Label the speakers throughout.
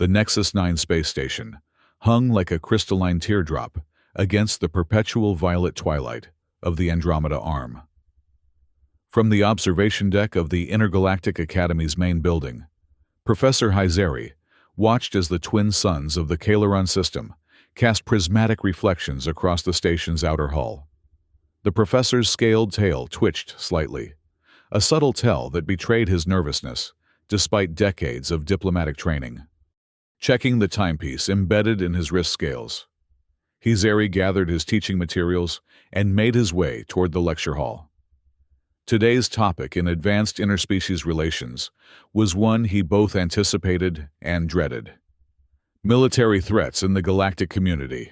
Speaker 1: The Nexus 9 space station hung like a crystalline teardrop against the perpetual violet twilight of the Andromeda Arm. From the observation deck of the Intergalactic Academy's main building, Professor Hyzeri watched as the twin suns of the Caileron system cast prismatic reflections across the station's outer hull. The professor's scaled tail twitched slightly, a subtle tell that betrayed his nervousness, despite decades of diplomatic training. Checking the timepiece embedded in his wrist scales, Hyzeri gathered his teaching materials and made his way toward the lecture hall. Today's topic in advanced interspecies relations was one he both anticipated and dreaded: military threats in the galactic community.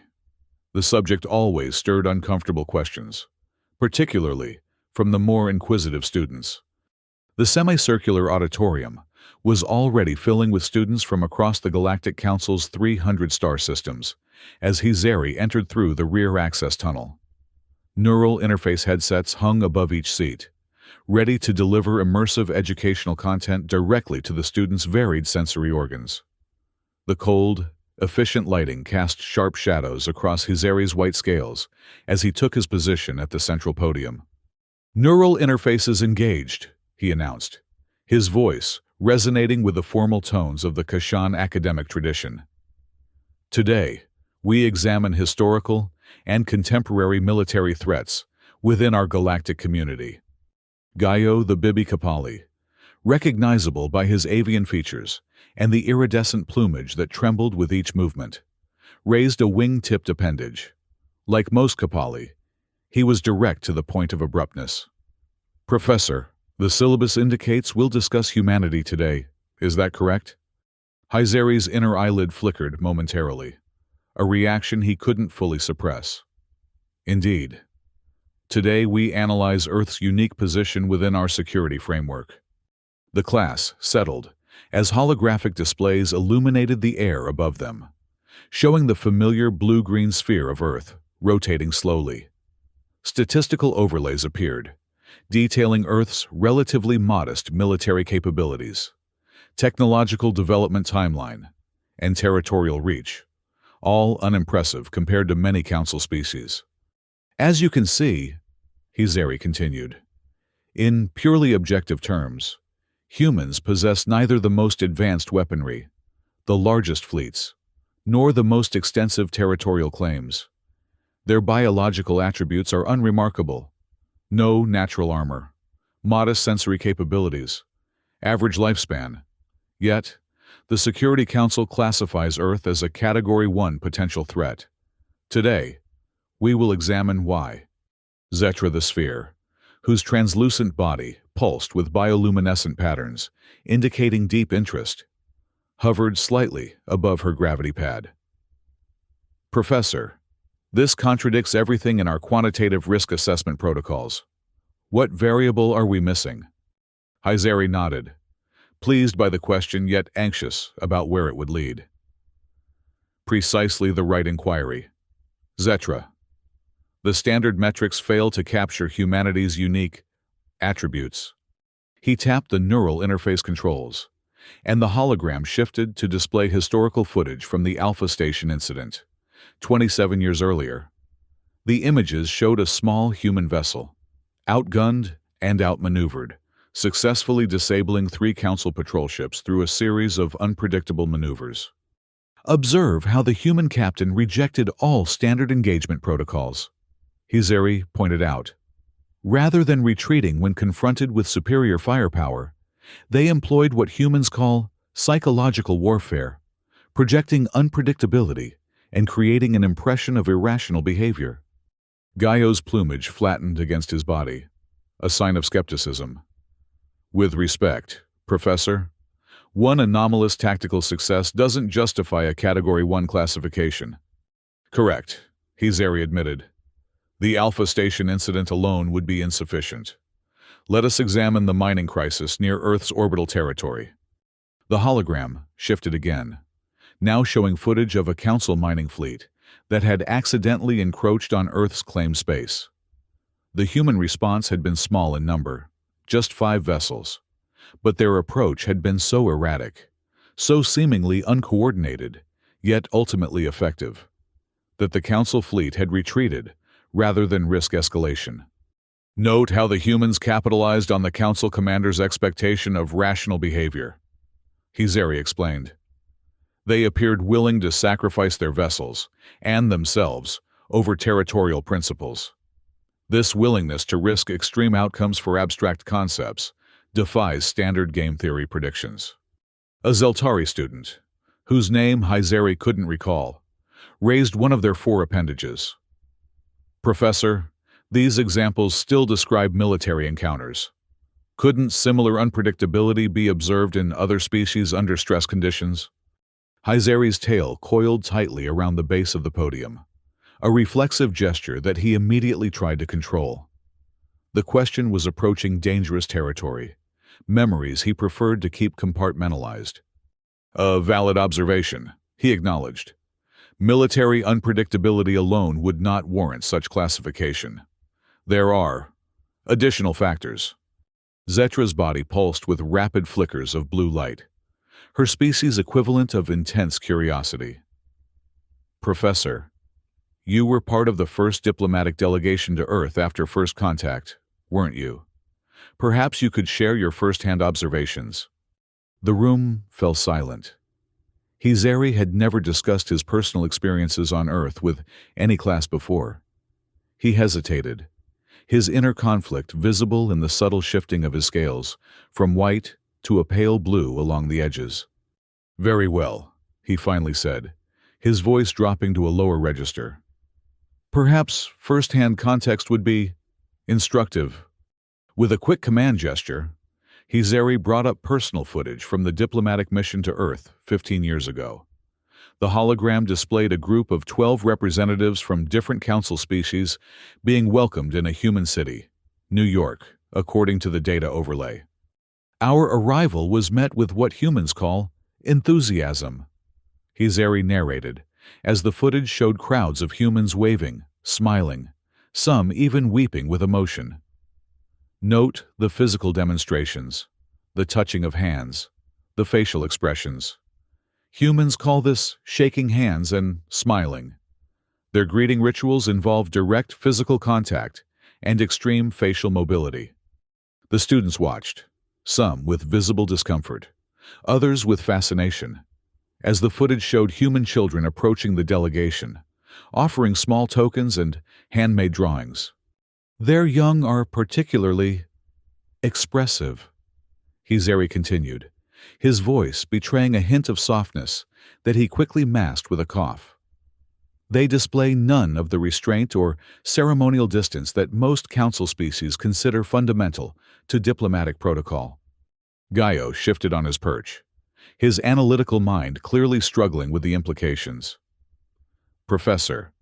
Speaker 1: The subject always stirred uncomfortable questions, particularly from the more inquisitive students. The semicircular auditorium was already filling with students from across the Galactic Council's 300 star systems as Hyzeri entered through the rear access tunnel. Neural interface headsets hung above each seat, ready to deliver immersive educational content directly to the students' varied sensory organs. The cold, efficient lighting cast sharp shadows across Hyzeri's white scales as he took his position at the central podium. "Neural interfaces engaged," he announced, his voice resonating with the formal tones of the Kashan academic tradition. "Today, we examine historical and contemporary military threats within our galactic community." Gaio the Bibi Kapali, recognizable by his avian features and the iridescent plumage that trembled with each movement, raised a wing-tipped appendage. Like most Kapali, he was direct to the point of abruptness. "Professor, the syllabus indicates we'll discuss humanity today. Is that correct?" Hyzeri's inner eyelid flickered momentarily, a reaction he couldn't fully suppress. "Indeed. Today we analyze Earth's unique position within our security framework." The class settled as holographic displays illuminated the air above them, showing the familiar blue-green sphere of Earth rotating slowly. Statistical overlays appeared, detailing Earth's relatively modest military capabilities, technological development timeline, and territorial reach, all unimpressive compared to many Council species. "As you can see," Hyzeri continued, "in purely objective terms, humans possess neither the most advanced weaponry, the largest fleets, nor the most extensive territorial claims. Their biological attributes are unremarkable: no natural armor, modest sensory capabilities, average lifespan. Yet, the Security Council classifies Earth as a Category 1 potential threat. Today, we will examine why." Zetra the sphere, whose translucent body pulsed with bioluminescent patterns, indicating deep interest, hovered slightly above her gravity pad. "Professor, this contradicts everything in our quantitative risk assessment protocols. What variable are we missing?" Hyzeri nodded, pleased by the question yet anxious about where it would lead. "Precisely the right inquiry. Zetra, the standard metrics fail to capture humanity's unique attributes." He tapped the neural interface controls, and the hologram shifted to display historical footage from the Alpha Station incident, 27 years earlier. The images showed a small human vessel, outgunned and outmaneuvered, successfully disabling 3 Council patrol ships through a series of unpredictable maneuvers. "Observe how the human captain rejected all standard engagement protocols," Hyzeri pointed out. "Rather than retreating when confronted with superior firepower, they employed what humans call psychological warfare, projecting unpredictability and creating an impression of irrational behavior." Gaio's plumage flattened against his body, a sign of skepticism. "With respect, Professor, one anomalous tactical success doesn't justify a Category 1 classification." "Correct," Hyzeri admitted. "The Alpha Station incident alone would be insufficient. Let us examine the mining crisis near Earth's orbital territory." The hologram shifted again, now showing footage of a Council mining fleet that had accidentally encroached on Earth's claimed space. The human response had been small in number, just 5 vessels, but their approach had been so erratic, so seemingly uncoordinated, yet ultimately effective, that the Council fleet had retreated rather than risk escalation. Note how the humans capitalized on the Council commander's expectation of rational behavior, Hizari explained. They appeared willing to sacrifice their vessels, and themselves, over territorial principles. This willingness to risk extreme outcomes for abstract concepts defies standard game theory predictions. A Zeltari student, whose name Hizari couldn't recall, raised one of their 4 appendages. Professor, these examples still describe military encounters. Couldn't similar unpredictability be observed in other species under stress conditions? Hizari's tail coiled tightly around the base of the podium, a reflexive gesture that he immediately tried to control. The question was approaching dangerous territory, memories he preferred to keep compartmentalized. A valid observation, he acknowledged. Military unpredictability alone would not warrant such classification. There are additional factors. Zetra's body pulsed with rapid flickers of blue light, her species equivalent of intense curiosity. Professor, you were part of the first diplomatic delegation to Earth after first contact, weren't you? Perhaps you could share your first-hand observations. The room fell silent. Hizari had never discussed his personal experiences on Earth with any class before. He hesitated, his inner conflict visible in the subtle shifting of his scales, from white to a pale blue along the edges. Very well, he finally said, his voice dropping to a lower register. Perhaps first-hand context would be instructive. With a quick command gesture, Hizari brought up personal footage from the diplomatic mission to Earth 15 years ago. The hologram displayed a group of 12 representatives from different council species being welcomed in a human city, New York, according to the data overlay. Our arrival was met with what humans call enthusiasm, Hizari narrated, as the footage showed crowds of humans waving, smiling, some even weeping with emotion. Note the physical demonstrations, the touching of hands, the facial expressions. Humans call this shaking hands and smiling. Their greeting rituals involve direct physical contact and extreme facial mobility. The students watched, some with visible discomfort, others with fascination, as the footage showed human children approaching the delegation, offering small tokens and handmade drawings. Their young are particularly expressive, Hizari continued, his voice betraying a hint of softness that he quickly masked with a cough. They display none of the restraint or ceremonial distance that most council species consider fundamental to diplomatic protocol. Gaio shifted on his perch, his analytical mind clearly struggling with the implications. Professor,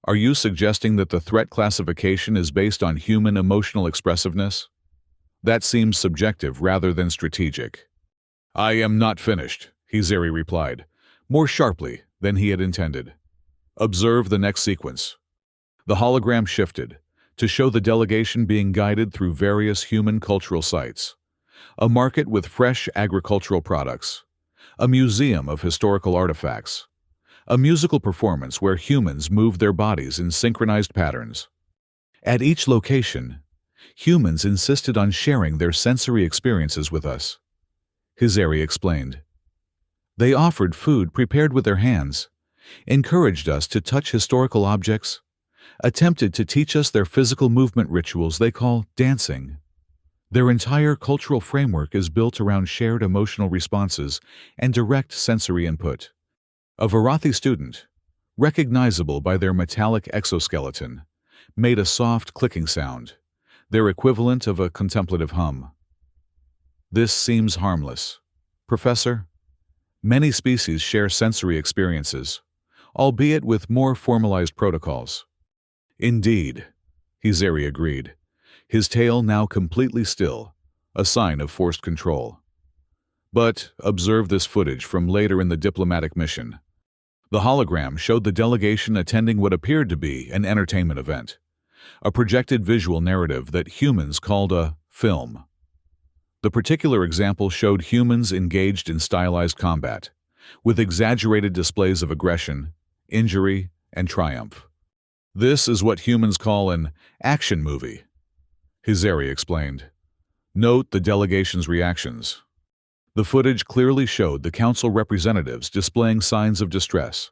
Speaker 1: are you suggesting that the threat classification is based on human emotional expressiveness? That seems subjective rather than strategic. I am not finished, Hizari replied, more sharply than he had intended. Observe the next sequence. The hologram shifted to show the delegation being guided through various human cultural sites. A market with fresh agricultural products, a museum of historical artifacts, a musical performance where humans move their bodies in synchronized patterns. At each location, humans insisted on sharing their sensory experiences with us, Hizari explained. They offered food prepared with their hands, encouraged us to touch historical objects, attempted to teach us their physical movement rituals they call dancing. Their entire cultural framework is built around shared emotional responses and direct sensory input. A Varathi student, recognizable by their metallic exoskeleton, made a soft clicking sound, their equivalent of a contemplative hum. This seems harmless. Professor, many species share sensory experiences, albeit with more formalized protocols. Indeed, Hizari agreed, his tail now completely still, a sign of forced control. But observe this footage from later in the diplomatic mission. The hologram showed the delegation attending what appeared to be an entertainment event, a projected visual narrative that humans called a film. The particular example showed humans engaged in stylized combat, with exaggerated displays of aggression, injury, and triumph. This is what humans call an action movie, Hizari explained. Note the delegation's reactions. The footage clearly showed the council representatives displaying signs of distress,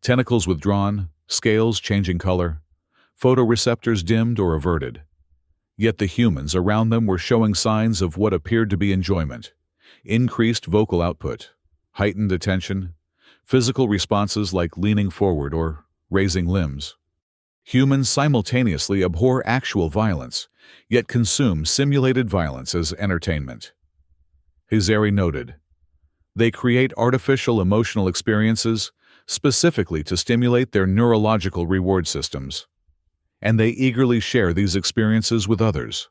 Speaker 1: tentacles withdrawn, scales changing color, photoreceptors dimmed or averted. Yet the humans around them were showing signs of what appeared to be enjoyment, increased vocal output, heightened attention, physical responses like leaning forward or raising limbs. Humans simultaneously abhor actual violence, yet consume simulated violence as entertainment. Hizari noted, they create artificial emotional experiences specifically to stimulate their neurological reward systems. And they eagerly share these experiences with others,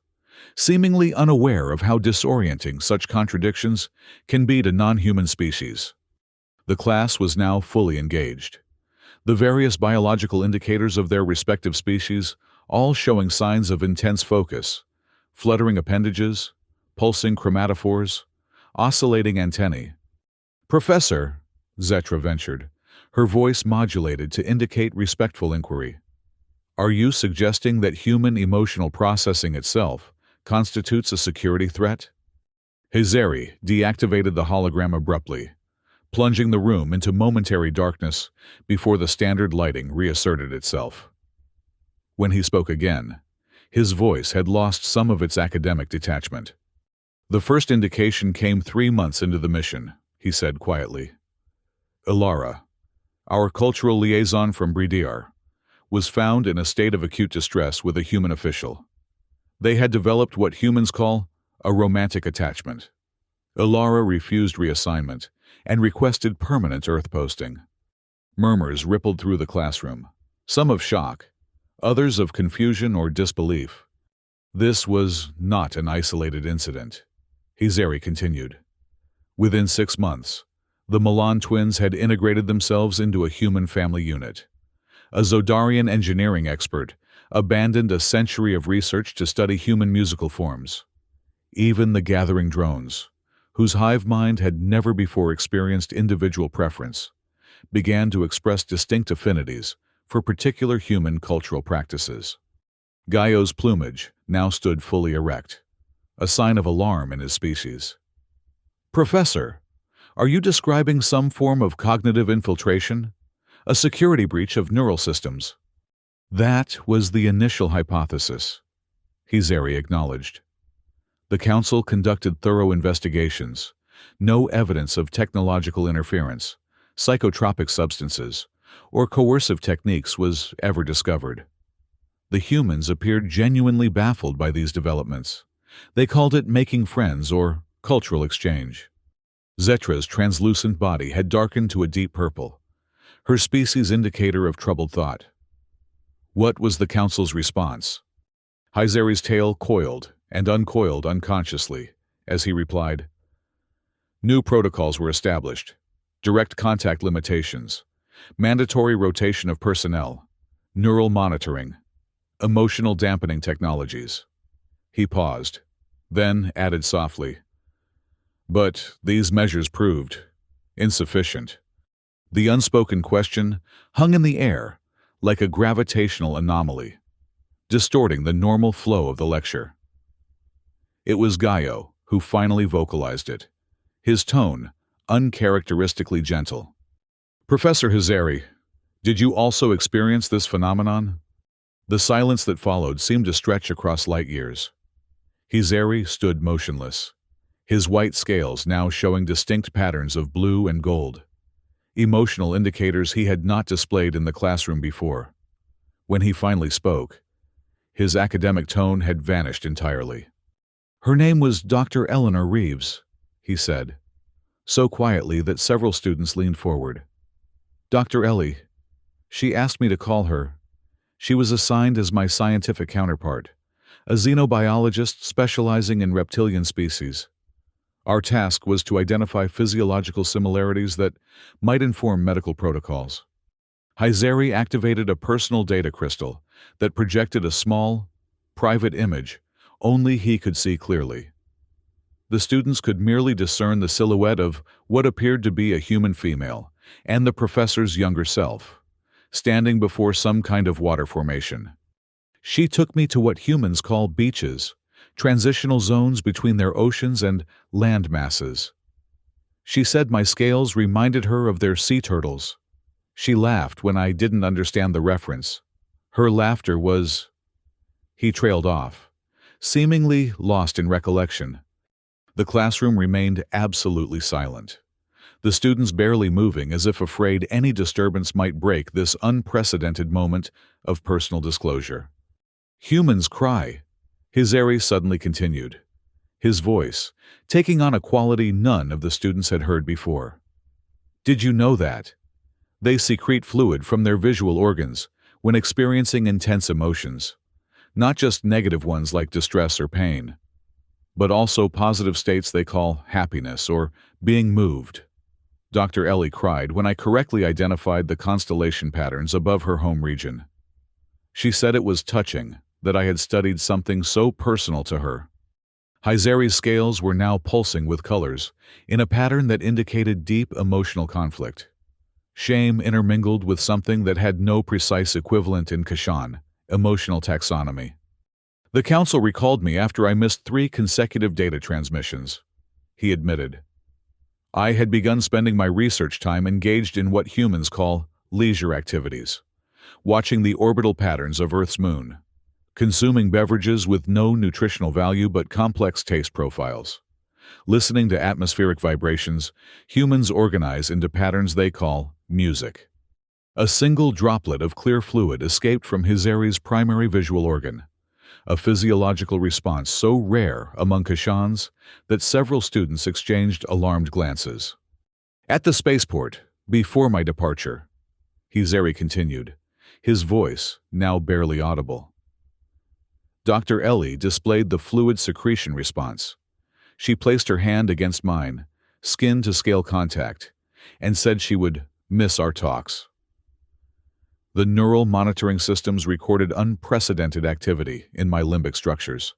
Speaker 1: seemingly unaware of how disorienting such contradictions can be to non-human species. The class was now fully engaged. The various biological indicators of their respective species all showing signs of intense focus, fluttering appendages, pulsing chromatophores, oscillating antennae. "Professor," Zetra ventured, her voice modulated to indicate respectful inquiry. "Are you suggesting that human emotional processing itself constitutes a security threat?" Hizari deactivated the hologram abruptly, plunging the room into momentary darkness before the standard lighting reasserted itself. When he spoke again, his voice had lost some of its academic detachment. "The first indication came 3 months into the mission," he said quietly. "Ilara, our cultural liaison from Bridiar, was found in a state of acute distress with a human official. They had developed what humans call a romantic attachment. Ilara refused reassignment and requested permanent Earth posting." Murmurs rippled through the classroom, some of shock, others of confusion or disbelief. This was not an isolated incident, Hizari continued. Within 6 months, the Milan twins had integrated themselves into a human family unit. A Zodarian engineering expert abandoned a century of research to study human musical forms. Even the gathering drones, whose hive mind had never before experienced individual preference, began to express distinct affinities for particular human cultural practices. Gaio's plumage now stood fully erect, a sign of alarm in his species. "Professor, are you describing some form of cognitive infiltration? A security breach of neural systems?" "That was the initial hypothesis," Hizari acknowledged. "The Council conducted thorough investigations. No evidence of technological interference, psychotropic substances, or coercive techniques was ever discovered. The humans appeared genuinely baffled by these developments. They called it making friends or cultural exchange." Zetra's translucent body had darkened to a deep purple, her species indicator of troubled thought. What was the Council's response? Hizari's tail coiled and uncoiled unconsciously as he replied, "New protocols were established. Direct contact limitations, mandatory rotation of personnel, neural monitoring, emotional dampening technologies." He paused, then added softly, "But these measures proved insufficient." The unspoken question hung in the air like a gravitational anomaly, distorting the normal flow of the lecture. It was Gaio who finally vocalized it, his tone uncharacteristically gentle. "Professor Hizari, did you also experience this phenomenon?" The silence that followed seemed to stretch across light years. Hizari stood motionless, his white scales now showing distinct patterns of blue and gold, emotional indicators he had not displayed in the classroom before. When he finally spoke, his academic tone had vanished entirely. "Her name was Dr. Eleanor Reeves," he said, so quietly that several students leaned forward. "Dr. Ellie. She asked me to call her. She was assigned as my scientific counterpart, a xenobiologist specializing in reptilian species. Our task was to identify physiological similarities that might inform medical protocols." Hizari activated a personal data crystal that projected a small, private image only he could see clearly. the students could merely discern the silhouette of what appeared to be a human female and the professor's younger self, standing before some kind of water formation. She took me to what humans call beaches, transitional zones between their oceans and land masses. She said my scales reminded her of their sea turtles. She laughed when I didn't understand the reference. Her laughter was... He trailed off, seemingly lost in recollection. The classroom remained absolutely silent, the students barely moving as if afraid any disturbance might break this unprecedented moment of personal disclosure. "Humans cry," Hizari suddenly continued, his voice taking on a quality none of the students had heard before. "Did you know that? They secrete fluid from their visual organs when experiencing intense emotions, not just negative ones like distress or pain, but also positive states they call happiness or being moved." Dr. Ellie cried when I correctly identified the constellation patterns above her home region. She said it was touching that I had studied something so personal to her. Hizari's scales were now pulsing with colors, in a pattern that indicated deep emotional conflict. Shame intermingled with something that had no precise equivalent in Kashan, emotional taxonomy. "The council recalled me after I missed 3 consecutive data transmissions," he admitted. "I had begun spending my research time engaged in what humans call leisure activities, watching the orbital patterns of Earth's moon, consuming beverages with no nutritional value but complex taste profiles. Listening to atmospheric vibrations, humans organize into patterns they call music." A single droplet of clear fluid escaped from Hizari's primary visual organ, a physiological response so rare among Kashans that several students exchanged alarmed glances. "At the spaceport, before my departure," Hizari continued, his voice now barely audible. Dr. Ellie displayed the fluid secretion response. She placed her hand against mine, skin-to-scale contact, and said she would miss our talks. The neural monitoring systems recorded unprecedented activity in my limbic structures.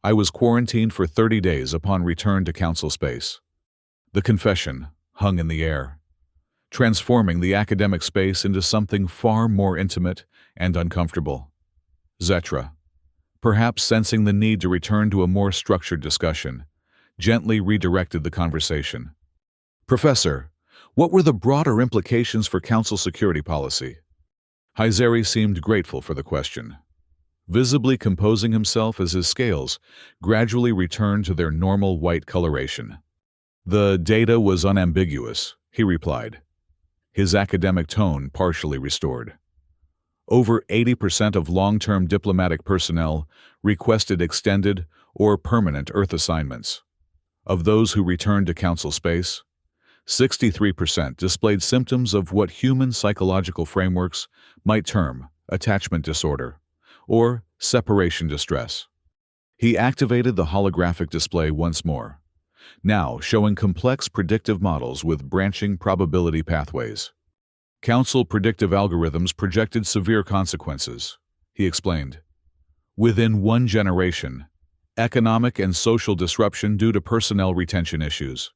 Speaker 1: I was quarantined for 30 days upon return to council space. The confession hung in the air, transforming the academic space into something far more intimate and uncomfortable. Zetra, perhaps sensing the need to return to a more structured discussion, gently redirected the conversation. "Professor, what were the broader implications for council security policy?" Hizari seemed grateful for the question, visibly composing himself as his scales gradually returned to their normal white coloration. "The data was unambiguous," he replied, his academic tone partially restored. "Over 80% of long-term diplomatic personnel requested extended or permanent Earth assignments. Of those who returned to council space, 63% displayed symptoms of what human psychological frameworks might term attachment disorder or separation distress." He activated the holographic display once more, now showing complex predictive models with branching probability pathways. "Council predictive algorithms projected severe consequences," he explained. "Within 1 generation, economic and social disruption due to personnel retention issues.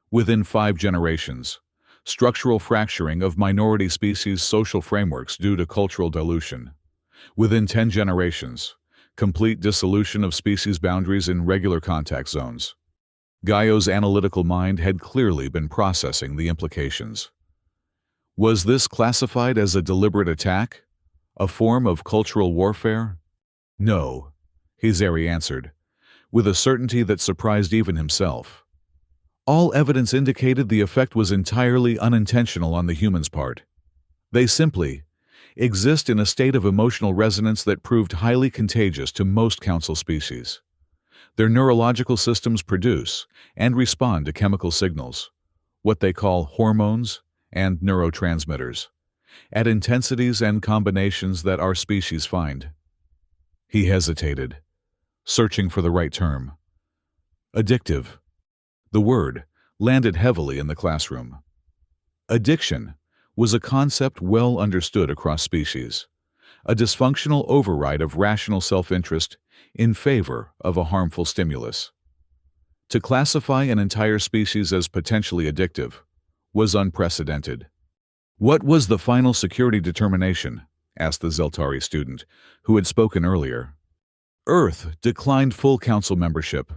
Speaker 1: Within 5 generations, structural fracturing of minority species' social frameworks due to cultural dilution. Within 10 generations, complete dissolution of species boundaries in regular contact zones." Gaio's analytical mind had clearly been processing the implications. Was this classified as a deliberate attack? A form of cultural warfare? "No," Hizari answered, with a certainty that surprised even himself. "All evidence indicated the effect was entirely unintentional on the humans' part. They simply exist in a state of emotional resonance that proved highly contagious to most council species. Their neurological systems produce and respond to chemical signals, what they call hormones and neurotransmitters, at intensities and combinations that our species find." He hesitated, searching for the right term. "Addictive." The word landed heavily in the classroom. Addiction was a concept well understood across species, a dysfunctional override of rational self-interest in favor of a harmful stimulus. To classify an entire species as potentially addictive was unprecedented. "What was the final security determination?" asked the Zeltari student, who had spoken earlier. "Earth declined full council membership,"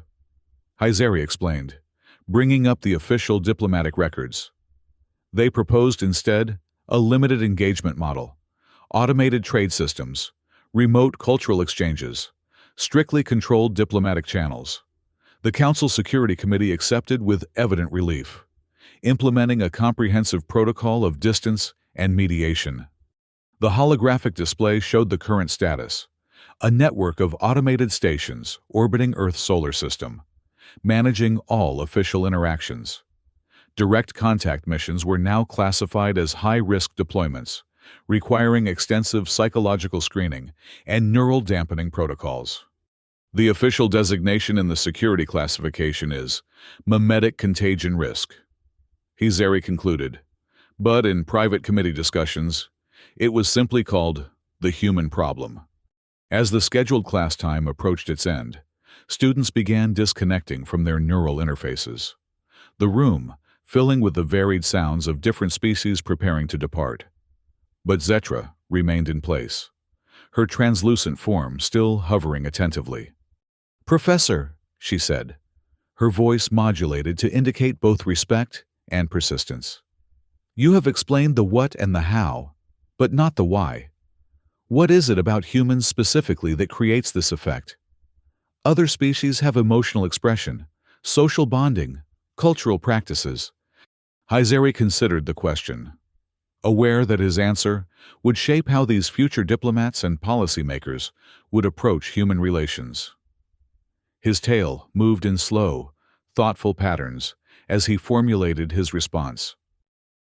Speaker 1: Hyzeri explained, bringing up the official diplomatic records. They proposed instead a limited engagement model, automated trade systems, remote cultural exchanges, strictly controlled diplomatic channels. The Council Security Committee accepted with evident relief, implementing a comprehensive protocol of distance and mediation. The holographic display showed the current status: a network of automated stations orbiting Earth's solar system, managing all official interactions. Direct contact missions were now classified as high-risk deployments, requiring extensive psychological screening and neural dampening protocols. The official designation in the security classification is mimetic contagion risk, Hyzeri concluded, but in private committee discussions, it was simply called the human problem. As the scheduled class time approached its end, students began disconnecting from their neural interfaces. The room filling with the varied sounds of different species preparing to depart. But Zetra remained in place, her translucent form still hovering attentively. "Professor," she said, her voice modulated to indicate both respect and persistence. "You have explained the what and the how, but not the why. What is it about humans specifically that creates this effect? Other species have emotional expression, social bonding, cultural practices." Hyzeri considered the question, aware that his answer would shape how these future diplomats and policymakers would approach human relations. His tail moved in slow, thoughtful patterns as he formulated his response.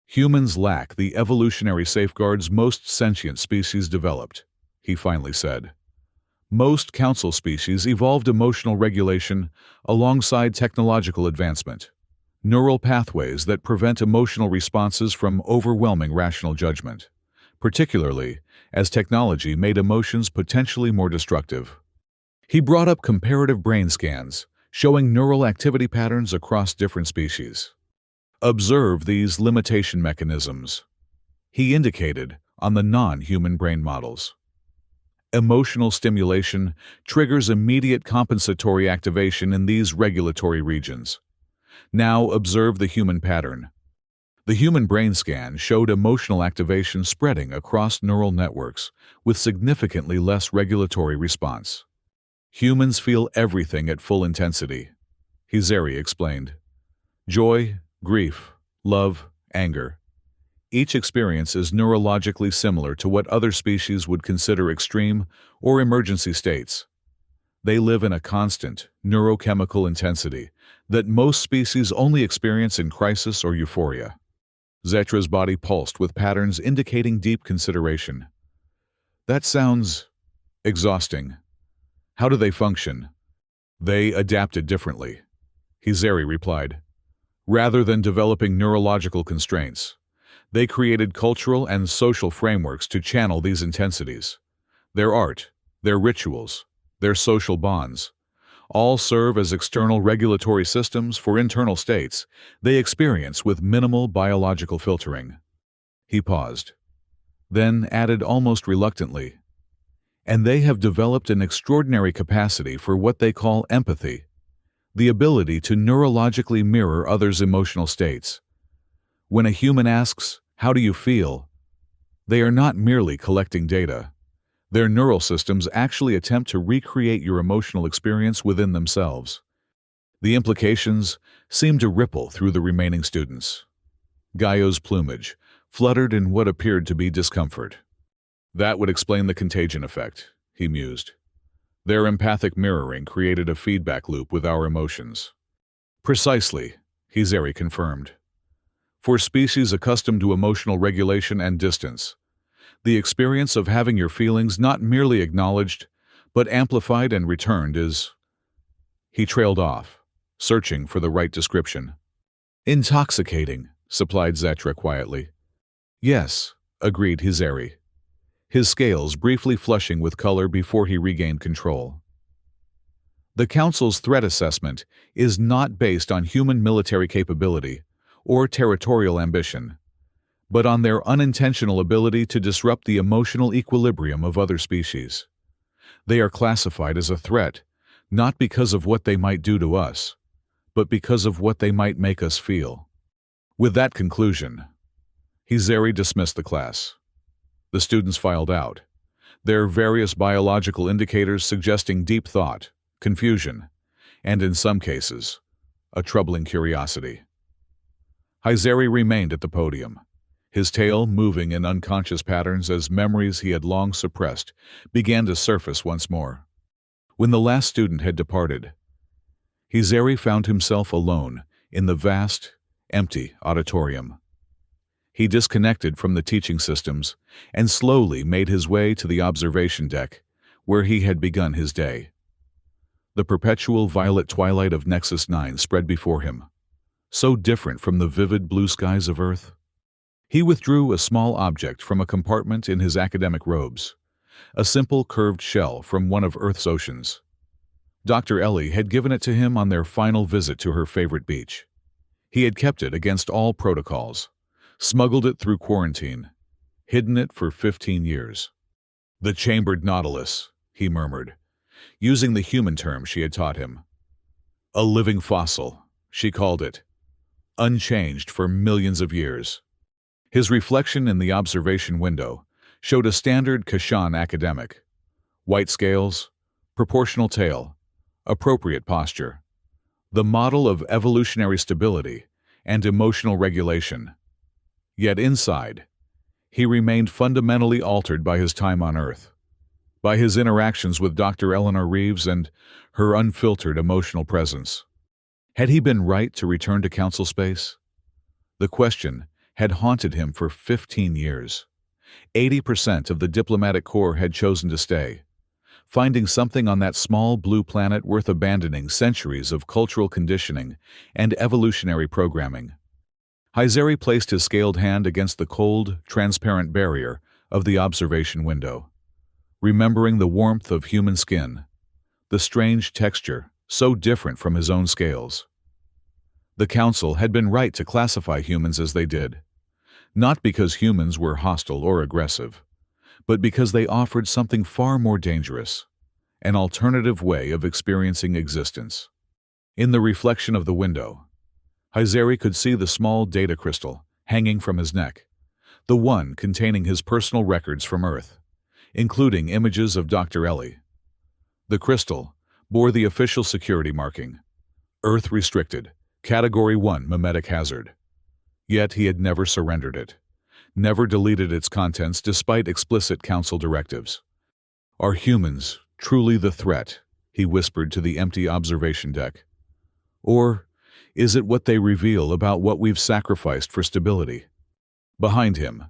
Speaker 1: "Humans lack the evolutionary safeguards most sentient species developed," he finally said. "Most council species evolved emotional regulation alongside technological advancement, neural pathways that prevent emotional responses from overwhelming rational judgment, particularly as technology made emotions potentially more destructive." He brought up comparative brain scans, showing neural activity patterns across different species. "Observe these limitation mechanisms," he indicated on the non-human brain models. Emotional stimulation triggers immediate compensatory activation in these regulatory regions. Now observe the human pattern. The human brain scan showed emotional activation spreading across neural networks with significantly less regulatory response. "Humans feel everything at full intensity," Hyzeri explained. "Joy, grief, love, anger. Each experience is neurologically similar to what other species would consider extreme or emergency states. They live in a constant, neurochemical intensity that most species only experience in crisis or euphoria." Zetra's body pulsed with patterns indicating deep consideration. "That sounds exhausting. How do they function?" "They adapted differently," Hyzeri replied. "Rather than developing neurological constraints, they created cultural and social frameworks to channel these intensities. Their art, their rituals, their social bonds, all serve as external regulatory systems for internal states they experience with minimal biological filtering." He paused, then added almost reluctantly, "And they have developed an extraordinary capacity for what they call empathy, the ability to neurologically mirror others' emotional states. When a human asks, 'How do you feel?' they are not merely collecting data. Their neural systems actually attempt to recreate your emotional experience within themselves." The implications seemed to ripple through the remaining students. Gaio's plumage fluttered in what appeared to be discomfort. "That would explain the contagion effect," he mused. "Their empathic mirroring created a feedback loop with our emotions." "Precisely," Hyzeri confirmed. "For species accustomed to emotional regulation and distance, the experience of having your feelings not merely acknowledged, but amplified and returned is—" He trailed off, searching for the right description. "Intoxicating," supplied Zetra quietly. "Yes," agreed Hyzeri, his scales briefly flushing with color before he regained control. The Council's threat assessment is not based on human military capability or territorial ambition, but on their unintentional ability to disrupt the emotional equilibrium of other species. They are classified as a threat, not because of what they might do to us, but because of what they might make us feel. With that conclusion, Hizari dismissed the class. The students filed out, their various biological indicators suggesting deep thought, confusion, and in some cases, a troubling curiosity. Hizari remained at the podium, his tail moving in unconscious patterns as memories he had long suppressed began to surface once more. When the last student had departed, Hizari found himself alone in the vast, empty auditorium. He disconnected from the teaching systems and slowly made his way to the observation deck, where he had begun his day. The perpetual violet twilight of Nexus 9 spread before him, so different from the vivid blue skies of Earth. He withdrew a small object from a compartment in his academic robes, a simple curved shell from one of Earth's oceans. Dr. Ellie had given it to him on their final visit to her favorite beach. He had kept it against all protocols, smuggled it through quarantine, hidden it for 15 years. The chambered nautilus, he murmured, using the human term she had taught him. A living fossil, she called it, unchanged for millions of years. His reflection in the observation window showed a standard Kashan academic. White scales, proportional tail, appropriate posture. The model of evolutionary stability and emotional regulation. Yet inside, he remained fundamentally altered by his time on Earth, by his interactions with Dr. Eleanor Reeves and her unfiltered emotional presence. Had he been right to return to Council space? The question had haunted him for 15 years. 80% of the diplomatic corps had chosen to stay, finding something on that small blue planet worth abandoning centuries of cultural conditioning and evolutionary programming. Hizari placed his scaled hand against the cold, transparent barrier of the observation window, remembering the warmth of human skin, the strange texture so different from his own scales. The Council had been right to classify humans as they did, not because humans were hostile or aggressive, but because they offered something far more dangerous, an alternative way of experiencing existence. In the reflection of the window, Hizari could see the small data crystal hanging from his neck, the one containing his personal records from Earth, including images of Dr. Ellie. The crystal bore the official security marking, Earth Restricted, Category 1 Memetic Hazard. Yet he had never surrendered it, never deleted its contents despite explicit Council directives. Are humans truly the threat? He whispered to the empty observation deck. Or is it what they reveal about what we've sacrificed for stability? Behind him,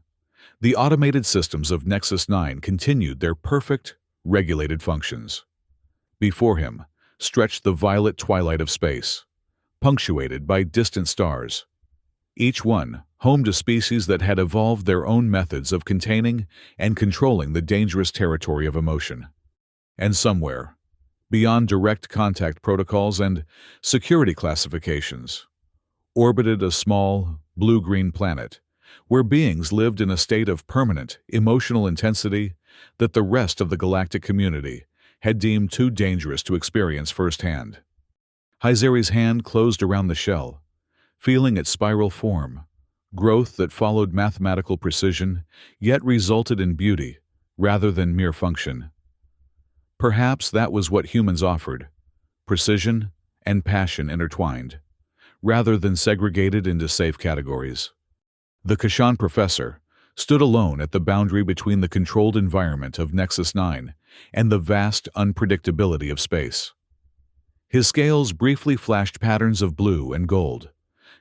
Speaker 1: the automated systems of Nexus 9 continued their perfect, regulated functions. Before him stretched the violet twilight of space, punctuated by distant stars, each one home to species that had evolved their own methods of containing and controlling the dangerous territory of emotion. And somewhere, beyond direct contact protocols and security classifications, orbited a small, blue-green planet where beings lived in a state of permanent, emotional intensity that the rest of the galactic community had deemed too dangerous to experience firsthand. Hizari's hand closed around the shell, feeling its spiral form, growth that followed mathematical precision, yet resulted in beauty rather than mere function. Perhaps that was what humans offered, precision and passion intertwined, rather than segregated into safe categories. The Kashan professor stood alone at the boundary between the controlled environment of Nexus 9 and the vast unpredictability of space. His scales briefly flashed patterns of blue and gold,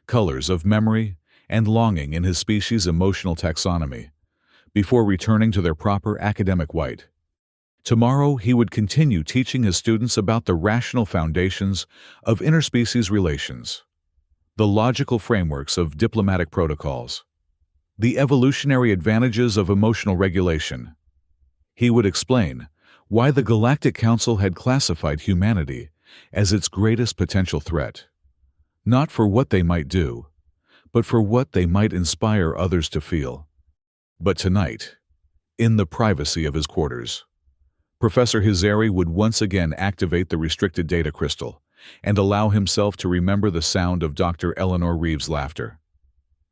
Speaker 1: colors of memory and longing in his species' emotional taxonomy, before returning to their proper academic white. Tomorrow he would continue teaching his students about the rational foundations of interspecies relations, the logical frameworks of diplomatic protocols, the evolutionary advantages of emotional regulation. He would explain why the Galactic Council had classified humanity as its greatest potential threat, not for what they might do, but for what they might inspire others to feel. But tonight, in the privacy of his quarters, Professor Hizari would once again activate the restricted data crystal and allow himself to remember the sound of Dr. Eleanor Reeves' laughter,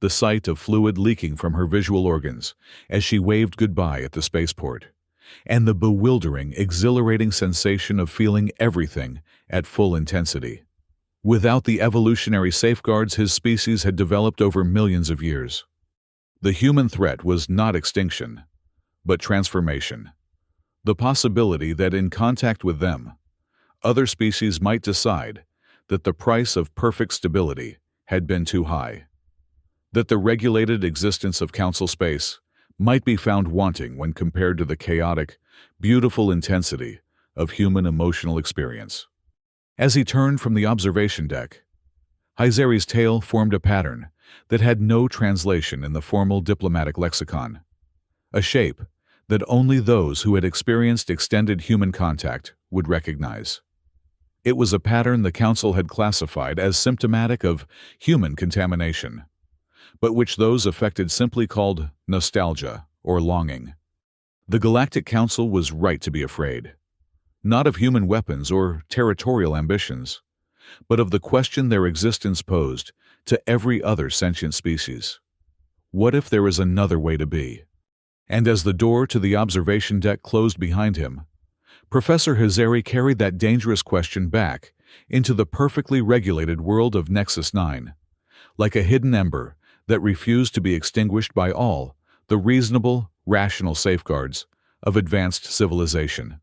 Speaker 1: the sight of fluid leaking from her visual organs as she waved goodbye at the spaceport, and the bewildering, exhilarating sensation of feeling everything at full intensity. Without the evolutionary safeguards his species had developed over millions of years, the human threat was not extinction, but transformation. The possibility that in contact with them, other species might decide that the price of perfect stability had been too high, that the regulated existence of council space might be found wanting when compared to the chaotic, beautiful intensity of human emotional experience. As he turned from the observation deck, Hizari's tale formed a pattern that had no translation in the formal diplomatic lexicon, a shape that only those who had experienced extended human contact would recognize. It was a pattern the Council had classified as symptomatic of human contamination, but which those affected simply called nostalgia or longing. The Galactic Council was right to be afraid, not of human weapons or territorial ambitions, but of the question their existence posed to every other sentient species. What if there is another way to be? And as the door to the observation deck closed behind him, Professor Hizari carried that dangerous question back into the perfectly regulated world of Nexus 9, like a hidden ember that refused to be extinguished by all the reasonable, rational safeguards of advanced civilization.